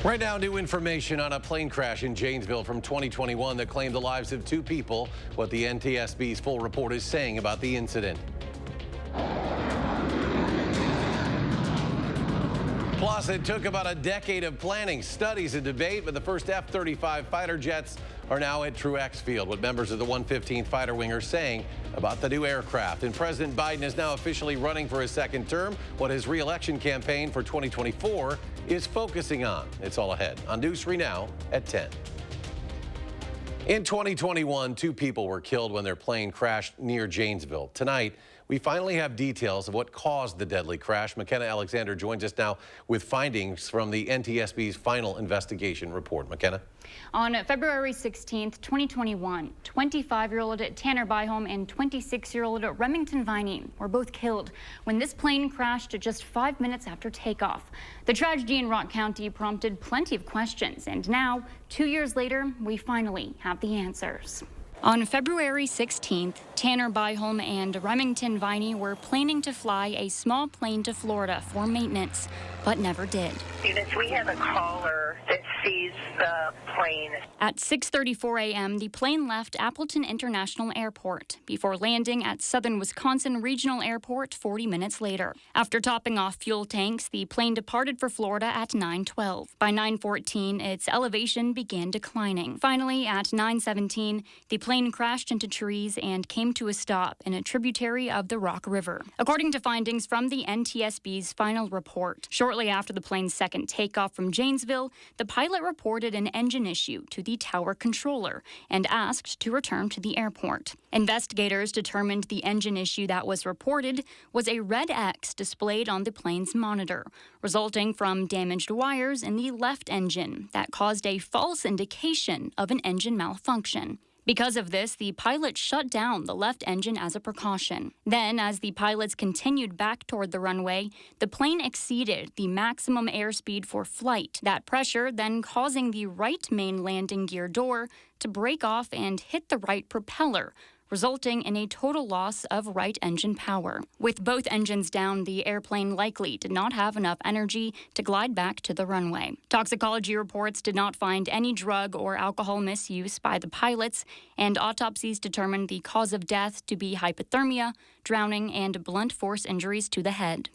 Right now, new information on a plane crash in Janesville from 2021 that claimed the lives of 2 people. What the NTSB's full report is saying about the incident. Plus, it took about a decade of planning, studies, and debate, but the first F-35 fighter jets are now at Truex Field. What members of the 115th Fighter Wing are saying about the new aircraft. And President Biden is now officially running for his second term. What his re-election campaign for 2024 is focusing on. It's all ahead on News 3 Now at 10. In 2021, 2 people were killed when their plane crashed near Janesville. Tonight, we finally have details of what caused the deadly crash. McKenna Alexander joins us now with findings from the NTSB's final investigation report. McKenna. On February 16th, 2021, 25-year-old Tanner Byholm and 26-year-old Remington Viney were both killed when this plane crashed just 5 minutes after takeoff. The tragedy in Rock County prompted plenty of questions, and now, 2 years later, we finally have the answers. On February 16th, Tanner Byholm and Remington Viney were planning to fly a small plane to Florida for maintenance, but never did. Units, we have a caller that sees the plane. At 6:34 a.m., the plane left Appleton International Airport before landing at Southern Wisconsin Regional Airport 40 minutes later. After topping off fuel tanks, the plane departed for Florida at 9:12. By 9:14, its elevation began declining. Finally, at 9:17, the plane crashed into trees and came to a stop in a tributary of the Rock River. According to findings from the NTSB's final report, shortly after the plane's second takeoff from Janesville, the pilot reported an engine issue to the tower controller and asked to return to the airport. Investigators determined the engine issue that was reported was a red X displayed on the plane's monitor, resulting from damaged wires in the left engine that caused a false indication of an engine malfunction. Because of this, the pilot shut down the left engine as a precaution. Then, as the pilots continued back toward the runway, the plane exceeded the maximum airspeed for flight. That pressure then causing the right main landing gear door to break off and hit the right propeller, resulting in a total loss of right engine power. With both engines down, the airplane likely did not have enough energy to glide back to the runway. Toxicology reports did not find any drug or alcohol misuse by the pilots, and autopsies determined the cause of death to be hypothermia, drowning, and blunt force injuries to the head.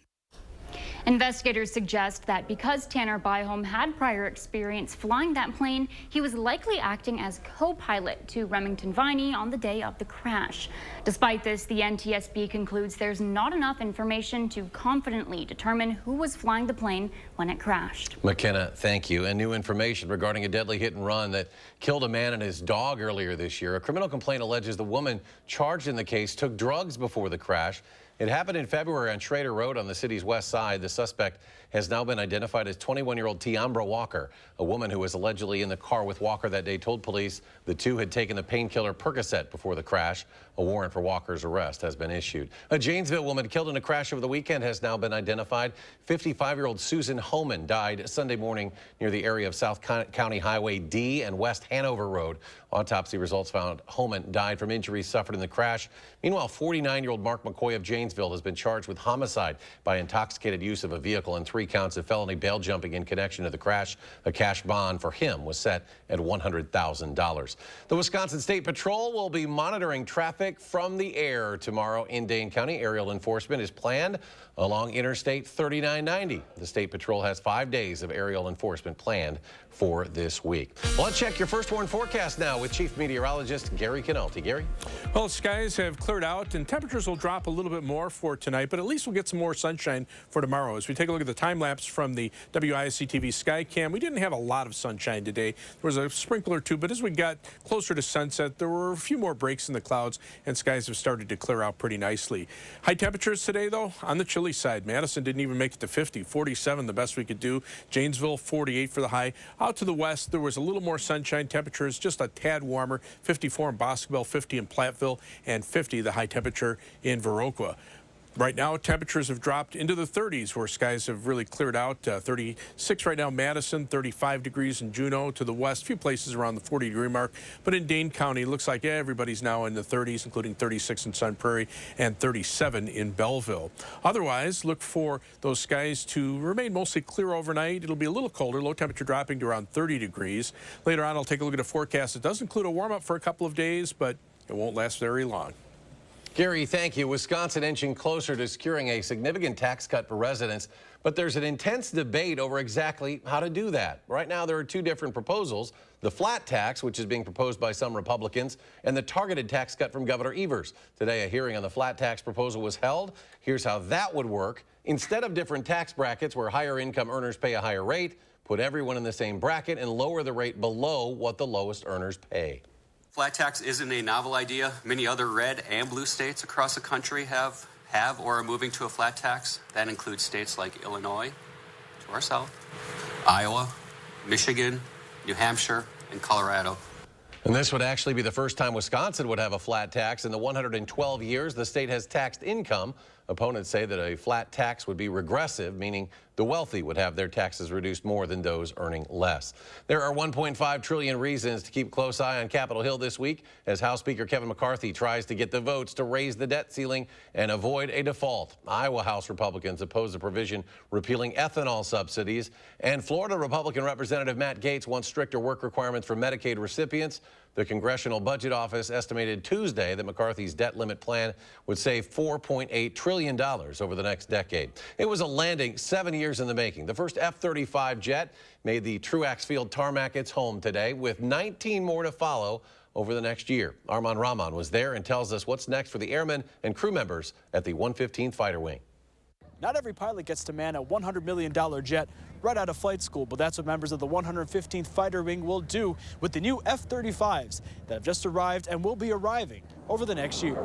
Investigators suggest that because Tanner Byholm had prior experience flying that plane, he was likely acting as co-pilot to Remington Viney on the day of the crash. Despite this, the NTSB concludes there's not enough information to confidently determine who was flying the plane when it crashed. McKenna, thank you. And new information regarding a deadly hit and run that killed a man and his dog earlier this year. A criminal complaint alleges the woman charged in the case took drugs before the crash. It happened in February on Schrader Road on the city's west side. The suspect has now been identified as 21-year-old Tiambra Walker. A woman who was allegedly in the car with Walker that day told police the two had taken the painkiller Percocet before the crash. A warrant for Walker's arrest has been issued. A Janesville woman killed in a crash over the weekend has now been identified. 55-year-old Susan Homan died Sunday morning near the area of South County Highway D and West Hanover Road. Autopsy results found Homan died from injuries suffered in the crash. Meanwhile, 49-year-old Mark McCoy of Janesville has been charged with homicide by intoxicated use of a vehicle and 3 counts of felony bail jumping in connection to the crash. A cash bond for him was set at $100,000. The Wisconsin State Patrol will be monitoring traffic from the air tomorrow in Dane County. Aerial enforcement is planned along Interstate 3990. The State Patrol has 5 days of aerial enforcement planned for this week. Well, let's check your first warn forecast now with Chief Meteorologist Gary Canalti. Gary? Well, skies have cleared out and temperatures will drop a little bit more for tonight, but at least we'll get some more sunshine for tomorrow. As we take a look at the time lapse from the WISC-TV sky cam, we didn't have a lot of sunshine today. There was a sprinkle or two, but as we got closer to sunset, there were a few more breaks in the clouds and skies have started to clear out pretty nicely. High temperatures today, though, on the chilly side. Madison didn't even make it to 50, 47 the best we could do. Janesville, 48 for the high. Out to the west, there was a little more sunshine. Temperatures just a tad warmer. 54 in Boscobel, 50 in Platteville, and 50 the high temperature in Viroqua. Right now, temperatures have dropped into the 30s where skies have really cleared out. 36 right now, Madison, 35 degrees in Juneau to the west. A few places around the 40-degree mark. But in Dane County, it looks like everybody's now in the 30s, including 36 in Sun Prairie and 37 in Belleville. Otherwise, look for those skies to remain mostly clear overnight. It'll be a little colder, low temperature dropping to around 30 degrees. Later on, I'll take a look at a forecast. It does include a warm-up for a couple of days, but it won't last very long. Gary, thank you. Wisconsin inching closer to securing a significant tax cut for residents, but there's an intense debate over exactly how to do that. Right now, there are two different proposals: the flat tax, which is being proposed by some Republicans, and the targeted tax cut from Governor Evers. Today, a hearing on the flat tax proposal was held. Here's how that would work. Instead of different tax brackets where higher income earners pay a higher rate, put everyone in the same bracket and lower the rate below what the lowest earners pay. Flat tax isn't a novel idea. Many other red and blue states across the country have or are moving to a flat tax. That includes states like Illinois, to our south, Iowa, Michigan, New Hampshire, and Colorado. And this would actually be the first time Wisconsin would have a flat tax in the 112 years the state has taxed income. Opponents say that a flat tax would be regressive, meaning the wealthy would have their taxes reduced more than those earning less. There are 1.5 trillion reasons to keep close eye on Capitol Hill this week as House Speaker Kevin McCarthy tries to get the votes to raise the debt ceiling and avoid a default. Iowa House Republicans oppose a provision repealing ethanol subsidies, and Florida Republican Representative Matt Gaetz wants stricter work requirements for Medicaid recipients. The Congressional Budget Office estimated Tuesday that McCarthy's debt limit plan would save $4.8 trillion over the next decade. It was a landing 7 years in the making. The first F-35 jet made the Truax Field tarmac its home today, with 19 more to follow over the next year. Arman Rahman was there and tells us what's next for the airmen and crew members at the 115th Fighter Wing. Not every pilot gets to man a $100 million jet right out of flight school, but that's what members of the 115th Fighter Wing will do with the new F-35s that have just arrived and will be arriving over the next year.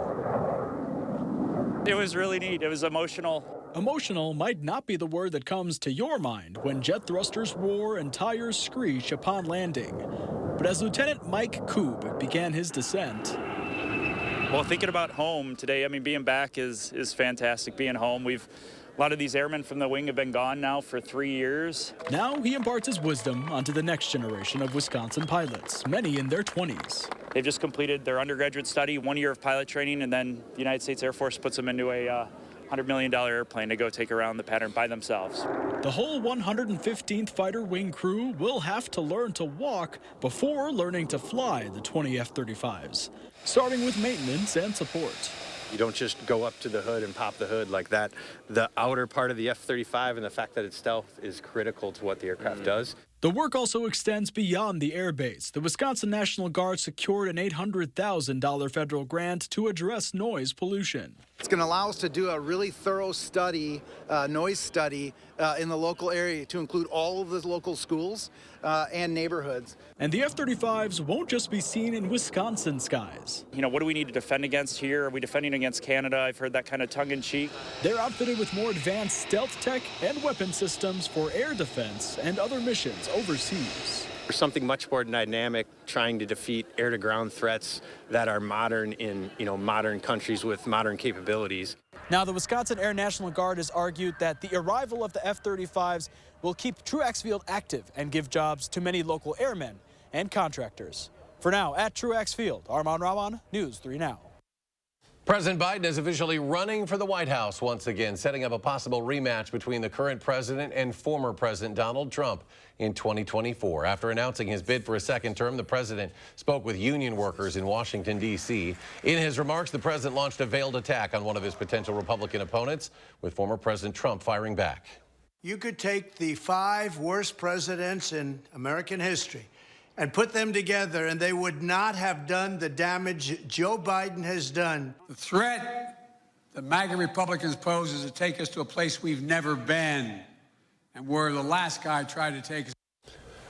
It was really neat. It was emotional. Emotional might not be the word that comes to your mind when jet thrusters roar and tires screech upon landing. But as Lieutenant Mike Koob began his descent, Well, thinking about home today, I mean, being back is fantastic. Being home, a lot of these airmen from the wing have been gone now for 3 years. now he imparts his wisdom onto the next generation of Wisconsin pilots, many in their 20s. They've just completed their undergraduate study, 1 year of pilot training, and then the United States Air Force puts them into a $100 million airplane to go take around the pattern by themselves. The whole 115th Fighter Wing crew will have to learn to walk before learning to fly the 20 F-35s, starting with maintenance and support. You don't just go up to the hood and pop the hood like that. The outer part of the F-35 and the fact that it's stealth is critical to what the aircraft does. The work also extends beyond the airbase. The Wisconsin National Guard secured an $800,000 federal grant to address noise pollution. It's going to allow us to do a really thorough study, noise study, in the local area to include all of the local schools and neighborhoods. And the F-35s won't just be seen in Wisconsin skies. You know, what do we need to defend against here? Are we defending against Canada? I've heard that kind of tongue-in-cheek. They're outfitted with more advanced stealth tech and weapon systems for air defense and other missions overseas. There's something much more dynamic trying to defeat air-to-ground threats that are modern in, modern countries with modern capabilities. Now, the Wisconsin Air National Guard has argued that the arrival of the F-35s will keep Truax Field active and give jobs to many local airmen and contractors. For now, at Truax Field, Arman Rahman, News 3 Now. President Biden is officially running for the White House once again, setting up a possible rematch between the current president and former President Donald Trump in 2024. After announcing his bid for a second term, the president spoke with union workers in Washington, D.C. In his remarks, the president launched a veiled attack on one of his potential Republican opponents, with former President Trump firing back. You could take the 5 worst presidents in American history and put them together, and they would not have done the damage Joe Biden has done. The threat that MAGA Republicans pose is to take us to a place we've never been, and where the last guy tried to take us.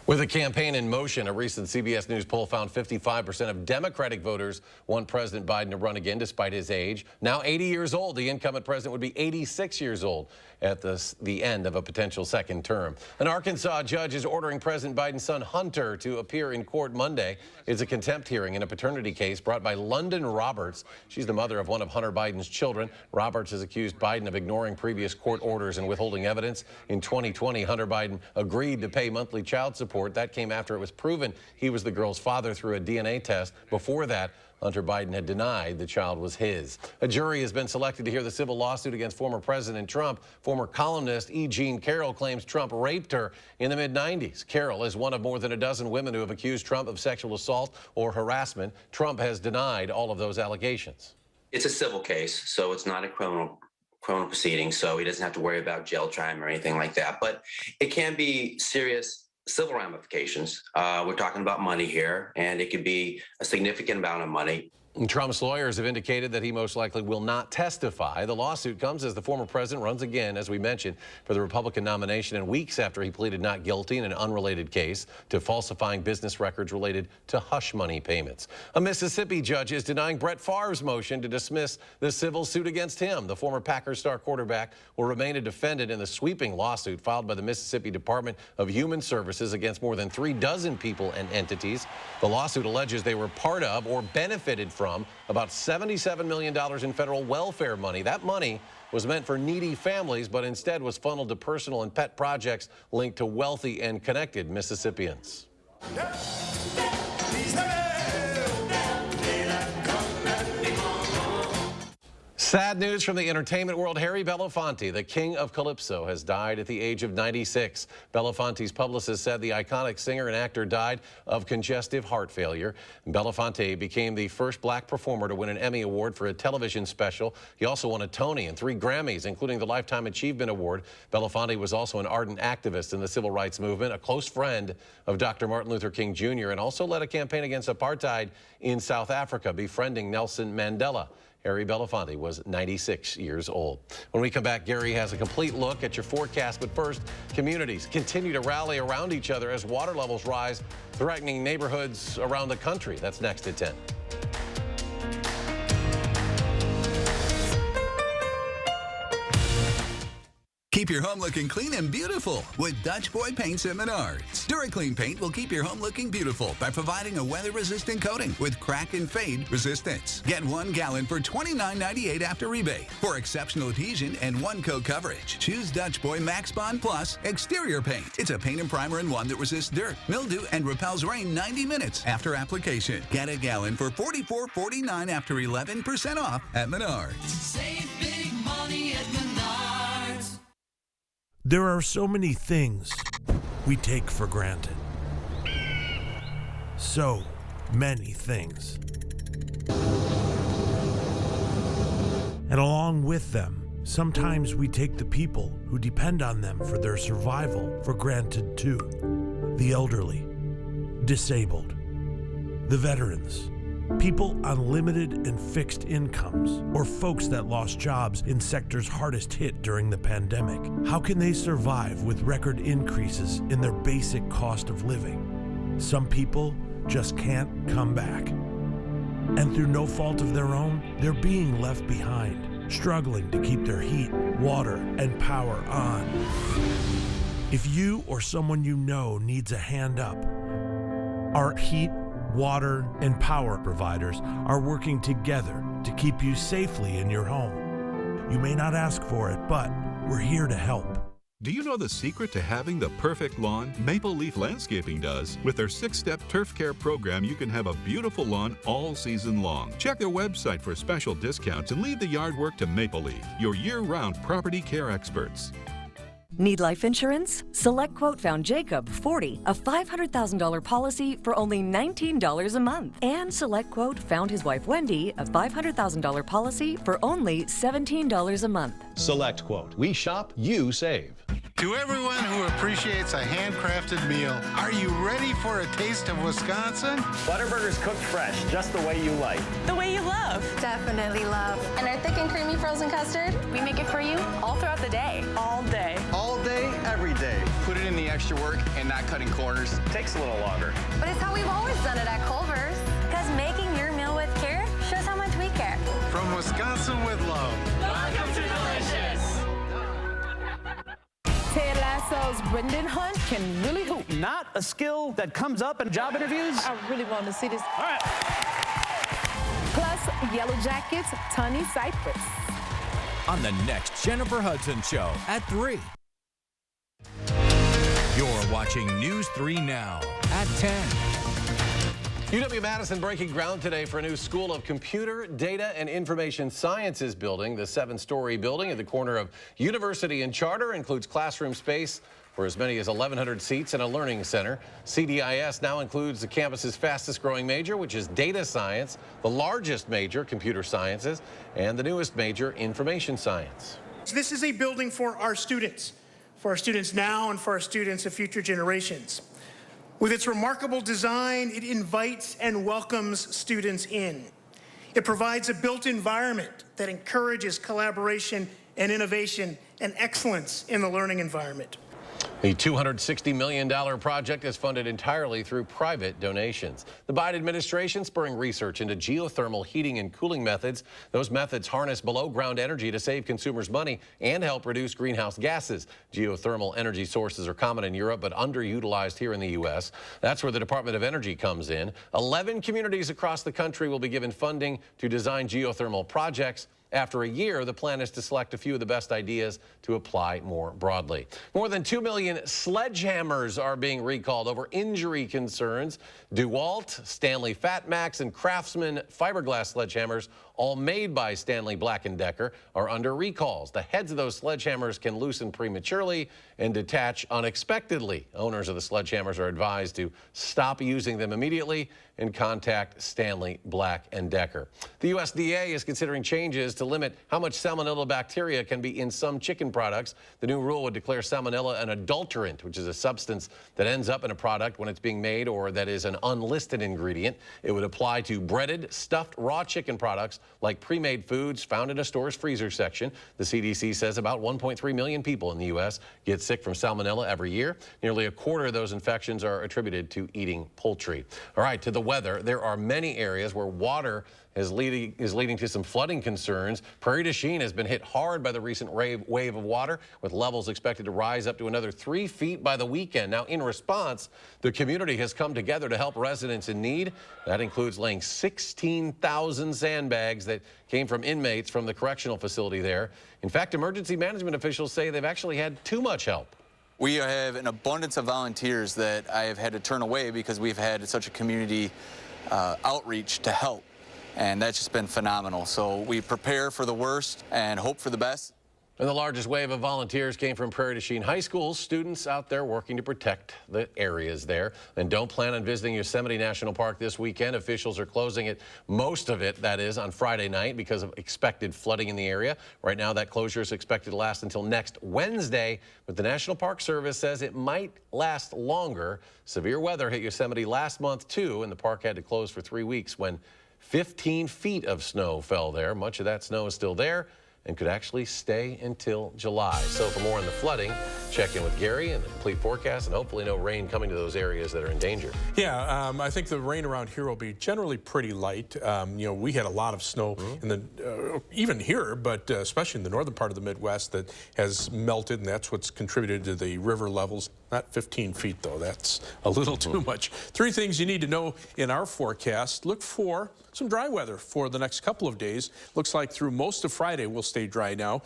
With a campaign in motion, a recent CBS News poll found 55% of Democratic voters want President Biden to run again despite his age. Now 80 years old, the incumbent president would be 86 years old at the end of a potential second term. An Arkansas judge is ordering President Biden's son Hunter to appear in court Monday. It's a contempt hearing in a paternity case brought by London Roberts. She's the mother of one of Hunter Biden's children. Roberts has accused Biden of ignoring previous court orders and withholding evidence. In 2020, Hunter Biden agreed to pay monthly child support. That came after it was proven he was the girl's father through a DNA test. Before that, Hunter Biden had denied the child was his. A jury has been selected to hear the civil lawsuit against former President Trump. Former columnist E. Jean Carroll claims Trump raped her in the mid-90s. Carroll is one of more than a dozen women who have accused Trump of sexual assault or harassment. Trump has denied all of those allegations. It's a civil case, so it's not a criminal proceeding, so he doesn't have to worry about jail time or anything like that. But it can be serious civil ramifications. We're talking about money here, and it could be a significant amount of money. Trump's lawyers have indicated that he most likely will not testify. The lawsuit comes as the former president runs again, as we mentioned, for the Republican nomination, and weeks after he pleaded not guilty in an unrelated case to falsifying business records related to hush money payments. A Mississippi judge is denying Brett Favre's motion to dismiss the civil suit against him. The former Packers star quarterback will remain a defendant in the sweeping lawsuit filed by the Mississippi Department of Human Services against more than 36 people and entities. The lawsuit alleges they were part of or benefited from about $77 million in federal welfare money. That money was meant for needy families, but instead was funneled to personal and pet projects linked to wealthy and connected Mississippians. Sad news from the entertainment world. Harry Belafonte, the king of Calypso, has died at the age of 96. Belafonte's publicist said the iconic singer and actor died of congestive heart failure. Belafonte became the first black performer to win an Emmy Award for a television special. He also won a Tony and 3 Grammys, including the Lifetime Achievement Award. Belafonte was also an ardent activist in the civil rights movement, a close friend of Dr. Martin Luther King Jr., and also led a campaign against apartheid in South Africa, befriending Nelson Mandela. Harry Belafonte was 96 years old. When we come back, Gary has a complete look at your forecast. But first, communities continue to rally around each other as water levels rise, threatening neighborhoods around the country. That's next at 10. Keep your home looking clean and beautiful with Dutch Boy Paints at Menards. DuraClean paint will keep your home looking beautiful by providing a weather-resistant coating with crack and fade resistance. Get 1 gallon for $29.98 after rebate. For exceptional adhesion and 1 coat coverage, choose Dutch Boy Max Bond Plus Exterior Paint. It's a paint and primer in one that resists dirt, mildew, and repels rain 90 minutes after application. Get a gallon for $44.49 after 11% off at Menards. Save big money at Menards. There are so many things we take for granted. So many things. And along with them, sometimes we take the people who depend on them for their survival for granted too. The elderly, disabled, the veterans, people on limited and fixed incomes, or folks that lost jobs in sectors hardest hit during the pandemic. How can they survive with record increases in their basic cost of living? Some people just can't come back. And through no fault of their own, they're being left behind, struggling to keep their heat, water, and power on. If you or someone you know needs a hand up, our heat, water, and power providers are working together to keep you safely in your home. You may not ask for it, but we're here to help. Do you know the secret to having the perfect lawn? Maple Leaf Landscaping does. With their 6-step turf care program, you can have a beautiful lawn all season long. Check their website for special discounts and leave the yard work to Maple Leaf, your year-round property care experts. Need life insurance? SelectQuote found Jacob, 40, a $500,000 policy for only $19 a month. And SelectQuote found his wife, Wendy, a $500,000 policy for only $17 a month. SelectQuote. We shop, you save. To everyone who appreciates a handcrafted meal, are you ready for a taste of Wisconsin? Butterburgers cooked fresh, just the way you like. The way you love. Definitely love. And our thick and creamy frozen custard, we make it for you all throughout the day. All day. All day, every day. put it in the extra work and not cutting corners. Takes a little longer. But it's how we've always done it at Culver's. Because making your meal with care shows how much we care. From Wisconsin with love. Welcome to Delicious. Ted Lasso's Brendan Hunt can really hoop. Not a skill that comes up in job interviews. I really want to see this. All right. Plus, Yellow Jackets, Tony Cypress. On the next Jennifer Hudson Show at 3. You're watching News 3 Now at 10. UW-Madison breaking ground today for a new School of Computer, Data, and Information Sciences building. The 7-story building at the corner of University and Charter includes classroom space for as many as 1,100 seats and a learning center. CDIS now includes the campus's fastest growing major, which is data science, the largest major, computer sciences, and the newest major, information science. This is a building for our students now and for our students of future generations. With its remarkable design, it invites and welcomes students in. It provides a built environment that encourages collaboration and innovation and excellence in the learning environment. The $260 million project is funded entirely through private donations. The Biden administration spurring research into geothermal heating and cooling methods. Those methods harness below-ground energy to save consumers money and help reduce greenhouse gases. Geothermal energy sources are common in Europe but underutilized here in the U.S. That's where the Department of Energy comes in. 11 communities across the country will be given funding to design geothermal projects. After a year, the plan is to select a few of the best ideas to apply more broadly. More than 2 million sledgehammers are being recalled over injury concerns. DeWalt, Stanley Fatmax, and Craftsman fiberglass sledgehammers, all made by Stanley Black & Decker, are under recalls. The heads of those sledgehammers can loosen prematurely and detach unexpectedly. Owners of the sledgehammers are advised to stop using them immediately and contact Stanley Black & Decker. The USDA is considering changes to limit how much salmonella bacteria can be in some chicken products. The new rule would declare salmonella an adulterant, which is a substance that ends up in a product when it's being made or that is an unlisted ingredient. It would apply to breaded, stuffed raw chicken products like pre-made foods found in a store's freezer section. The CDC says about 1.3 million people in the U.S. get sick from salmonella every year. Nearly a quarter of those infections are attributed to eating poultry. All right, to the weather. There are many areas where water is leading to some flooding concerns. Prairie du Chien has been hit hard by the recent wave of water, with levels expected to rise up to another 3 feet by the weekend. Now, in response, the community has come together to help residents in need. That includes laying 16,000 sandbags that came from inmates from the correctional facility there. In fact, emergency management officials say they've actually had too much help. We have an abundance of volunteers that I have had to turn away because we've had such a community outreach to help. And that's just been phenomenal. So we prepare for the worst and hope for the best. And the largest wave of volunteers came from Prairie du Chien High School. Students out there working to protect the areas there. And don't plan on visiting Yosemite National Park this weekend. Officials are closing it, most of it, that is, on Friday night because of expected flooding in the area. Right now, that closure is expected to last until next Wednesday. But the National Park Service says it might last longer. Severe weather hit Yosemite last month, too, and the park had to close for 3 weeks when 15 feet of snow fell there. Much of that snow is still there and could actually stay until July. So for more on the flooding, check in with Gary and the complete forecast, and hopefully no rain coming to those areas that are in danger. Yeah, I think the rain around here will be generally pretty light. You know, we had a lot of snow in the even here, but especially in the northern part of the Midwest that has melted, and that's what's contributed to the river levels. Not 15 feet, though. That's a little too much. 3 things you need to know in our forecast. Look for some dry weather for the next couple of days. Looks like through most of Friday we'll stay dry now.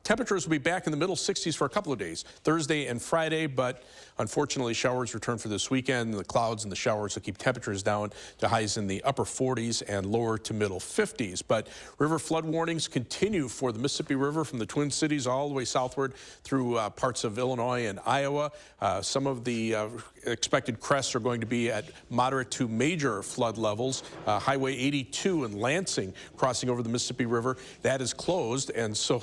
Temperatures will be back in the middle 60s for a couple of days, Thursday and Friday, but unfortunately showers return for this weekend. The clouds and the showers will keep temperatures down to highs in the upper 40s and lower to middle 50s. But river flood warnings continue for the Mississippi River from the Twin Cities all the way southward through parts of Illinois and Iowa. Some of the expected crests are going to be at moderate to major flood levels. Highway 82 in Lansing crossing over the Mississippi River, that is closed. closed, and so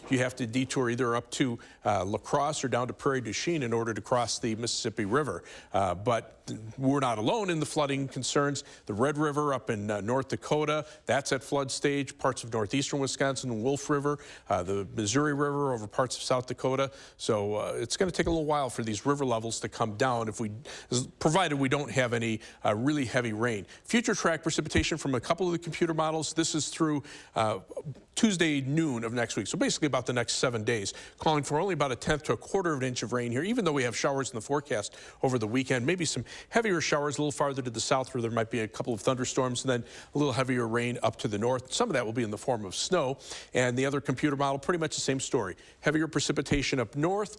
you have to detour either up to La Crosse or down to Prairie du Chien in order to cross the Mississippi River. But we're not alone in the flooding concerns. The Red River up in North Dakota, that's at flood stage. Parts of northeastern Wisconsin, the Wolf River, the Missouri River over parts of South Dakota. So it's going to take a little while for these river levels to come down, provided we don't have any really heavy rain. Future track precipitation from a couple of the computer models. This is through Tuesday noon of next week, so basically about the next 7 days, calling for only about 1/10 to 1/4 of an inch of rain here, even though we have showers in the forecast over the weekend. Maybe some heavier showers a little farther to the south where there might be a couple of thunderstorms, and then a little heavier rain up to the north. Some of that will be in the form of snow, and the other computer model, pretty much the same story. Heavier precipitation up north,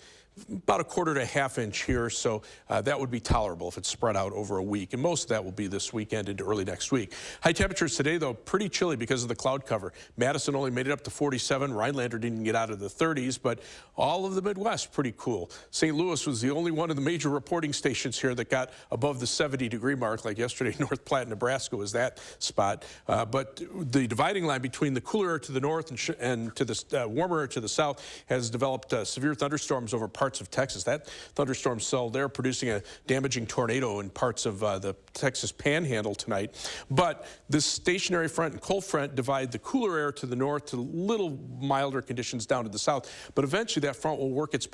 about 1/4 to 1/2 inch here, so that would be tolerable if it's spread out over a week, and most of that will be this weekend into early next week. High temperatures today, though, pretty chilly because of the cloud cover. Madison only made it up to 47. Rhinelander didn't get out of the 30s, but all of the Midwest pretty cool. St. Louis was the only one of the major reporting stations here that got above the 70-degree mark, like yesterday. North Platte, Nebraska was that spot. But the dividing line between the cooler air to the north and to the warmer air to the south has developed severe thunderstorms over parts of Texas. That thunderstorm cell there producing a damaging tornado in parts of the Texas Panhandle tonight. But this stationary front and cold front divide the cooler air to the north to little milder conditions down to the south. But eventually that front will work its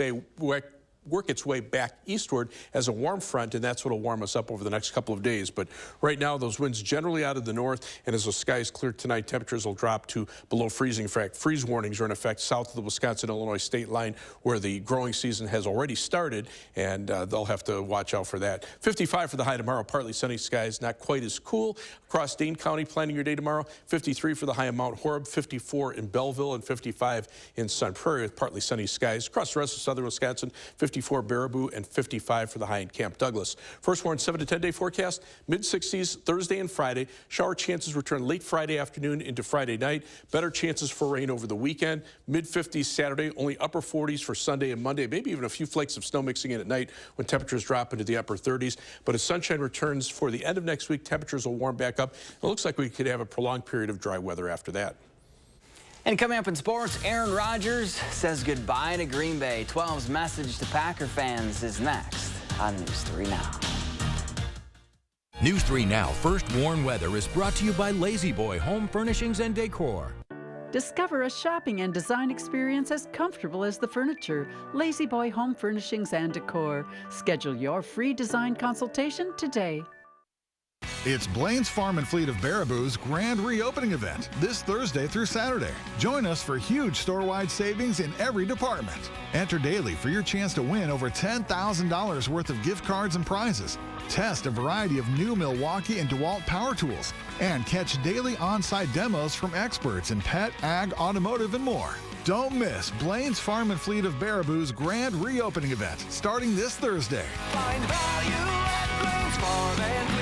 way back eastward as a warm front, and that's what will warm us up over the next couple of days. But right now, those winds generally out of the north, and as the skies clear tonight, temperatures will drop to below freezing. In fact, freeze warnings are in effect south of the Wisconsin-Illinois state line, where the growing season has already started, and they'll have to watch out for that. 55 for the high tomorrow, partly sunny skies, not quite as cool. Across Dane County, planning your day tomorrow, 53 for the high in Mount Horeb, 54 in Belleville, and 55 in Sun Prairie with partly sunny skies. Across the rest of southern Wisconsin, 54 Baraboo, and 55 for the high in Camp Douglas. First warned 7 to 10 day forecast, mid-60s Thursday and Friday. Shower chances return late Friday afternoon into Friday night. Better chances for rain over the weekend. Mid-50s Saturday, only upper 40s for Sunday and Monday. Maybe even a few flakes of snow mixing in at night when temperatures drop into the upper 30s. But as sunshine returns for the end of next week, temperatures will warm back up. It looks like we could have a prolonged period of dry weather after that. And coming up in sports, Aaron Rodgers says goodbye to Green Bay. 12's message to Packer fans is next on News 3 Now. News 3 Now First Warn Weather is brought to you by Lazy Boy Home Furnishings and Decor. Discover a shopping and design experience as comfortable as the furniture. Lazy Boy Home Furnishings and Decor. Schedule your free design consultation today. It's Blaine's Farm and Fleet of Baraboo's grand reopening event this Thursday through Saturday. Join us for huge store-wide savings in every department. Enter daily for your chance to win over $10,000 worth of gift cards and prizes. Test a variety of new Milwaukee and DeWalt power tools. And catch daily on-site demos from experts in pet, ag, automotive, and more. Don't miss Blaine's Farm and Fleet of Baraboo's grand reopening event starting this Thursday. Find value at Blaine's Farm and Fleet.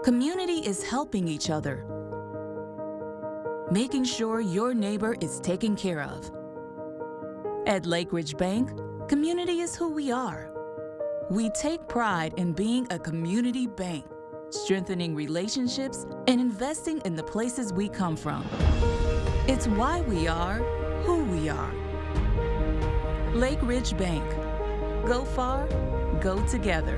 Community is helping each other, making sure your neighbor is taken care of. At Lake Ridge Bank, community is who we are. We take pride in being a community bank, strengthening relationships and investing in the places we come from. It's why we are who we are. Lake Ridge Bank. Go far, go together.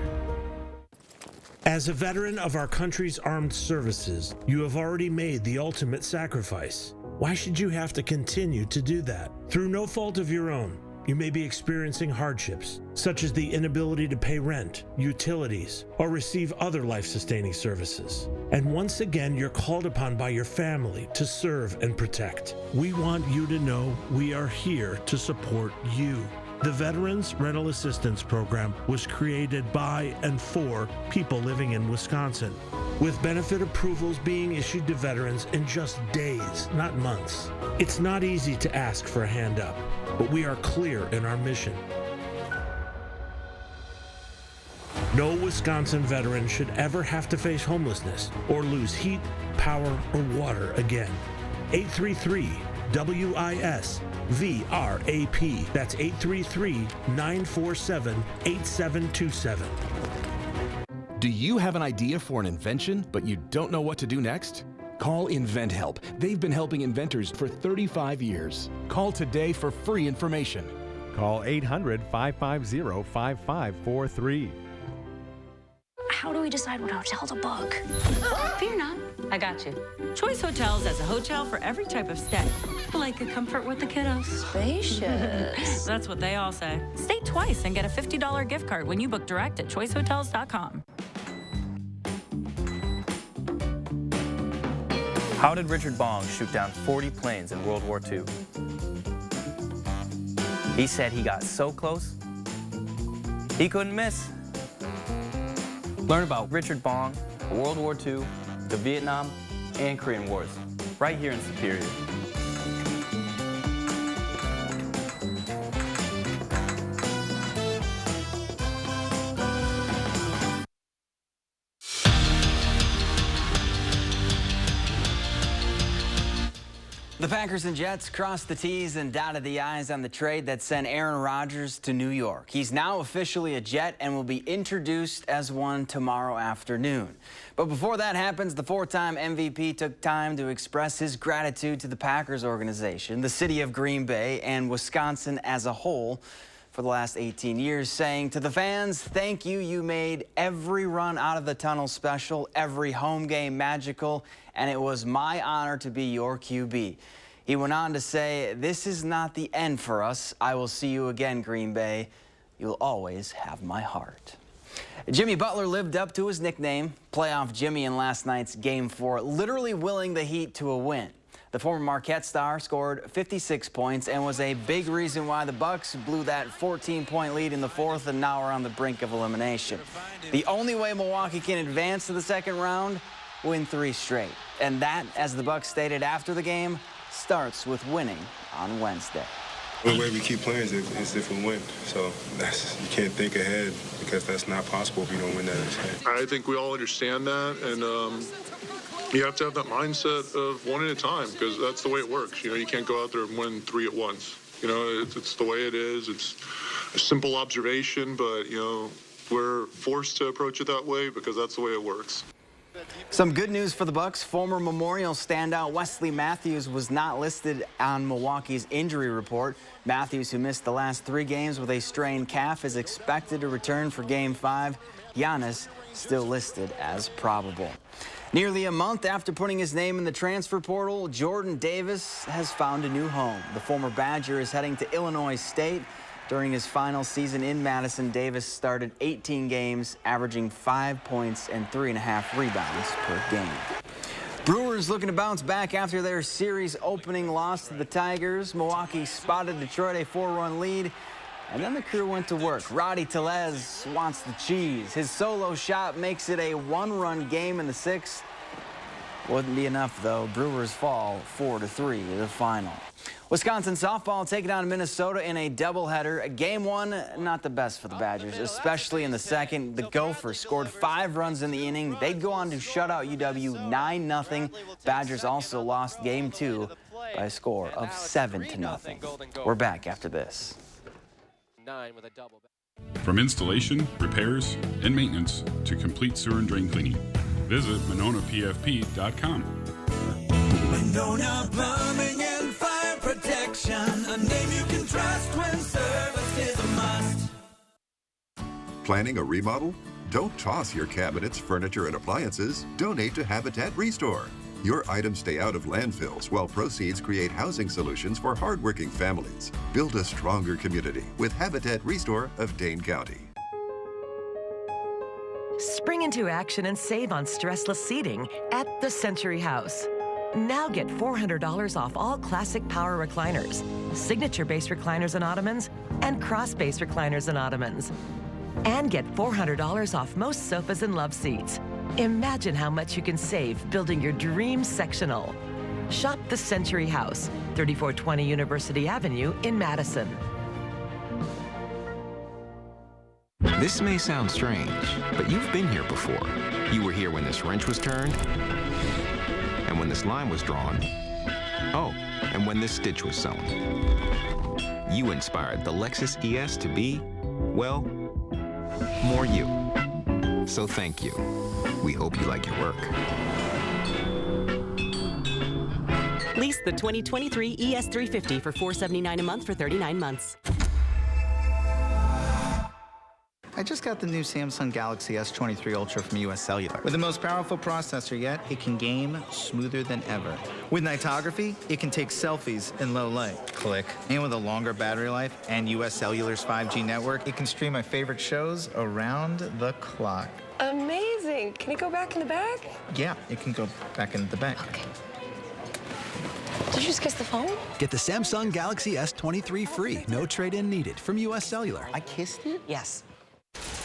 As a veteran of our country's armed services, you have already made the ultimate sacrifice. Why should you have to continue to do that? Through no fault of your own, you may be experiencing hardships, such as the inability to pay rent, utilities, or receive other life-sustaining services. And once again, you're called upon by your family to serve and protect. We want you to know we are here to support you. The Veterans Rental Assistance Program was created by and for people living in Wisconsin, with benefit approvals being issued to veterans in just days, not months. It's not easy to ask for a hand up, but we are clear in our mission. No Wisconsin veteran should ever have to face homelessness or lose heat, power, or water again. 833 WISC-VRAP. That's 833-947-8727. Do you have an idea for an invention, but you don't know what to do next? Call InventHelp. They've been helping inventors for 35 years. Call today for free information. Call 800-550-5543. How do we decide what hotel to book? Fear not, I got you. Choice Hotels has a hotel for every type of stay. Like a comfort with the kiddos. Spacious. That's what they all say. Stay twice and get a $50 gift card when you book direct at choicehotels.com. How did Richard Bong shoot down 40 planes in World War II? He said he got so close, he couldn't miss. Learn about Richard Bong, World War II, the Vietnam and Korean Wars, right here in Superior. The Packers and Jets crossed the T's and dotted the I's on the trade that sent Aaron Rodgers to New York. He's now officially a Jet and will be introduced as one tomorrow afternoon. But before that happens, the four-time MVP took time to express his gratitude to the Packers organization, the city of Green Bay, and Wisconsin as a whole for the last 18 years, saying to the fans, thank you. You made every run out of the tunnel special, every home game magical, and it was my honor to be your QB. He went on to say, this is not the end for us. I will see you again, Green Bay. You'll always have my heart. Jimmy Butler lived up to his nickname, Playoff Jimmy, in last night's Game 4, literally willing the Heat to a win. The former Marquette star scored 56 points and was a big reason why the Bucks blew that 14-point lead in the fourth and now are on the brink of elimination. The only way Milwaukee can advance to the second round, win 3 straight. And that, as the Bucks stated after the game, starts with winning on Wednesday. The way we keep playing is if we win. So you can't think ahead because that's not possible if you don't win that instead. I think we all understand that, and you have to have that mindset of one at a time because that's the way it works. You know, you can't go out there and win 3 at once. You know, it's the way it is. It's a simple observation, but, you know, we're forced to approach it that way because that's the way it works. Some good news for the Bucks. Former Memorial standout Wesley Matthews was not listed on Milwaukee's injury report. Matthews, who missed the last 3 games with a strained calf, is expected to return for Game 5. Giannis still listed as probable. Nearly a month after putting his name in the transfer portal, Jordan Davis has found a new home. The former Badger is heading to Illinois State. During his final season in Madison, Davis started 18 games, averaging 5 points and 3.5 rebounds per game. Brewers looking to bounce back after their series opening loss to the Tigers. Milwaukee spotted Detroit a 4-run lead, and then the crew went to work. Roddy Tellez wants the cheese. His solo shot makes it a 1-run game in the 6th. Wouldn't be enough, though. Brewers fall 4-3 to the final. Wisconsin softball taking on Minnesota in a doubleheader. Game 1, not the best for the Badgers, especially in the second. The Gophers scored 5 runs in the inning. They'd go on to shut out UW 9-0. Badgers also lost Game 2 by a score of 7-0. We're back after this. From installation, repairs, and maintenance to complete sewer and drain cleaning, visit MononaPFP.com. Monona Plumbing and Fire Protection, a name you can trust when service is a must. Planning a remodel? Don't toss your cabinets, furniture, and appliances. Donate to Habitat Restore. Your items stay out of landfills while proceeds create housing solutions for hardworking families. Build a stronger community with Habitat Restore of Dane County. Spring into action and save on stressless seating at the Century House. Now get $400 off all classic power recliners, signature-based recliners and ottomans, and cross-base recliners and ottomans. And get $400 off most sofas and love seats. Imagine how much you can save building your dream sectional. Shop the Century House, 3420 University Avenue in Madison. This may sound strange, but you've been here before. You were here when this wrench was turned, and when this line was drawn. Oh, and when this stitch was sewn. You inspired the Lexus ES to be, well, more you. So thank you. We hope you like your work. Lease the 2023 ES350 for $479 a month for 39 months. I just got the new Samsung Galaxy S23 Ultra from US Cellular. With the most powerful processor yet, it can game smoother than ever. With nightography, it can take selfies in low light. Click. And with a longer battery life and US Cellular's 5G network, it can stream my favorite shows around the clock. Amazing. Can it go back in the bag? Yeah, it can go back into the bag. Okay. Did you just kiss the phone? Get the Samsung Galaxy S23 free. No trade-in needed from US Cellular. I kissed it? Yes.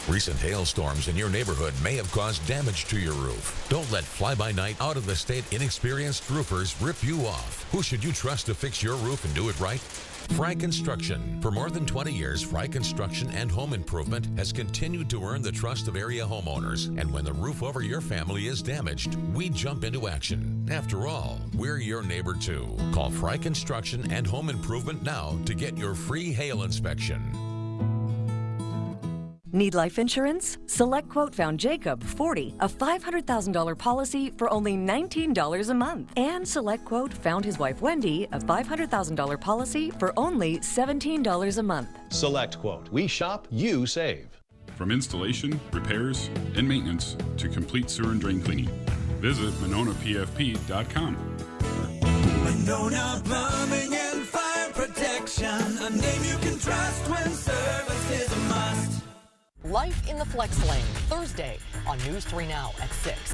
Recent hailstorms in your neighborhood may have caused damage to your roof. Don't let fly-by-night, out-of-the-state, inexperienced roofers rip you off. Who should you trust to fix your roof and do it right? Fry Construction. For more than 20 years, Fry Construction and Home Improvement has continued to earn the trust of area homeowners. And when the roof over your family is damaged, we jump into action. After all, we're your neighbor too. Call Fry Construction and Home Improvement now to get your free hail inspection. Need life insurance? Select Quote found Jacob, 40, a $500,000 policy for only $19 a month. And Select Quote found his wife Wendy, a $500,000 policy for only $17 a month. Select Quote. We shop, you save. From installation, repairs, and maintenance to complete sewer and drain cleaning, visit MononaPFP.com. Monona Plumbing and Fire Protection, a name you can trust when service is a must. Life in the Flex Lane, Thursday on News 3 Now at 6.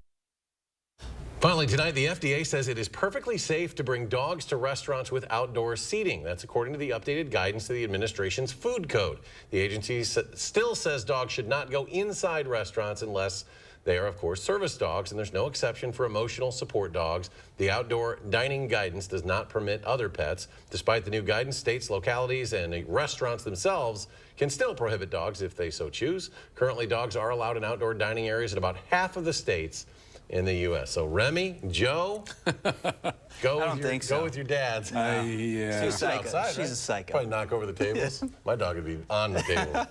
Finally tonight, the FDA says it is perfectly safe to bring dogs to restaurants with outdoor seating. That's according to the updated guidance to the administration's food code. The agency still says dogs should not go inside restaurants unless they are, of course, service dogs, and there's no exception for emotional support dogs. The outdoor dining guidance does not permit other pets. Despite the new guidance, states, localities, and restaurants themselves can still prohibit dogs if they so choose. Currently, dogs are allowed in outdoor dining areas in about half of the states in the U.S. So, Remy, Joe, go with your dads. Yeah. She's a psycho. Outside, She's a psycho. Probably knock over the tables. My dog would be on the table.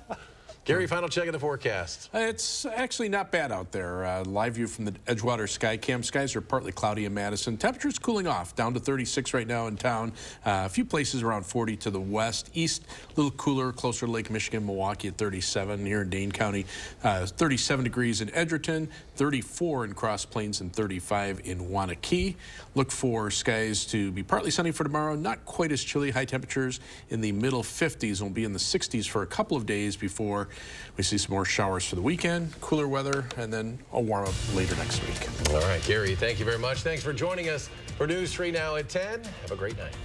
Gary, final check of the forecast. It's actually not bad out there. Live view from the Edgewater Sky Cam. Skies are partly cloudy in Madison. Temperatures cooling off, down to 36 right now in town. A few places around 40 to the west. East, a little cooler, closer to Lake Michigan, Milwaukee at 37 here in Dane County. 37 degrees in Edgerton, 34 in Cross Plains, and 35 in Wanakee. Look for skies to be partly sunny for tomorrow. Not quite as chilly. High temperatures in the middle 50s. Will be in the 60s for a couple of days before we see some more showers for the weekend, cooler weather, and then a warm up later next week. All right, Gary, thank you very much. Thanks for joining us for News 3 Now at 10. Have a great night.